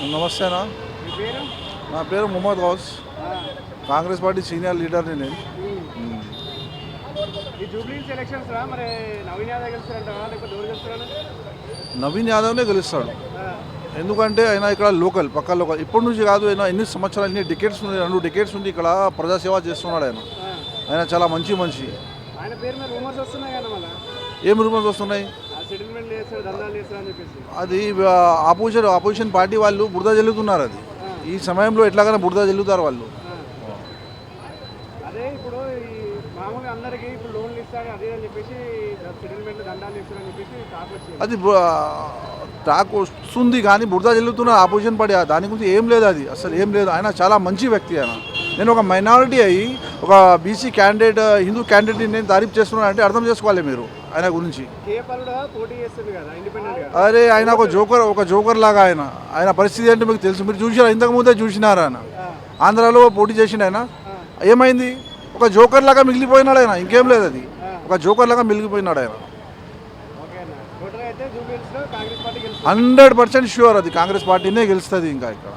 నమస్తే అన్న. మీ పేరు? నా పేరు మొహమ్మద్ గౌస్. కాంగ్రెస్ పార్టీ సీనియర్ లీడర్ని నేను. ఈ జూబ్లీహిల్స్ ఎలక్షన్స్ రా మరి నవీన్ యాదవ్ గెలుస్తారంటావా లేకపోతే ఎవరు గెలుస్తారని? నవీన్ యాదవ్నే గెలుస్తాడు. ఎందుకంటే ఆయన ఇక్కడ లోకల్ పక్క లోకల్ ఇప్పటి నుంచి కాదు, ఆయన ఎన్ని సంవత్సరాలు ఎన్ని డికేట్స్ నుండి 2 డికేట్స్ నుండి ఇక్కడ ప్రజాసేవ చేస్తున్నాడు. ఆయన చాలా మంచి మనిషి. ఆయన పేరు మీద రూమర్స్ వస్తున్నాయి కదా మళ్ళీ. ఏం రూమర్స్ వస్తున్నాయి? సెటిల్మెంట్ చేస్తారు, దందాలు చేస్తారు అని చెప్పేసి. అది ఆపోజిషన్ పార్టీ వాళ్ళు బురద జల్లుతున్నారు. అది ఈ సమయంలో ఎట్లాగైనా బురద జల్లుతారు వాళ్ళు. అదే ఇప్పుడు ఈ మామూలుగా అందరికీ ఇప్పుడు లోన్లు ఇస్తారు అదే అని చెప్పేసి సెటిల్మెంట్ దండాలు చేస్తారు అని చెప్పేసి టాక్ వచ్చింది. అది టాక్ వస్తుంది కానీ బురద జల్లుతున్నారు ఆపోజిషన్ పార్టీ. దాని గురించి ఏం లేదు, అది అసలు ఏం లేదు. ఆయన చాలా మంచి వ్యక్తి. ఆయన నేను ఒక మైనారిటీ అయ్యి ఒక బీసీ క్యాండిడేట్ హిందూ క్యాండిడేట్ని నేను తారీఫ్ చేస్తున్నాను అంటే అర్థం చేసుకోవాలి మీరు ఆయన గురించి. పోటీ చేస్తుంది కదా ఇండిపెండెంట్. అరే ఆయన ఒక జోకర్ లాగా ఆయన పరిస్థితి అంటే మీకు తెలుసు. మీరు చూసినారా? ఇంతకుముందే చూసినారా? ఆయన ఆంధ్రాలో పోటీ చేసిండు. ఆయన ఏమైంది? ఒక జోకర్ లాగా మిగిలిపోయినాడు ఆయన. ఇంకేం లేదు, అది ఒక జోకర్ లాగా మిగిలిపోయినాడు ఆయన. 100% ష్యూర్ అది కాంగ్రెస్ పార్టీనే గెలుస్తుంది ఇంకా ఇక్కడ.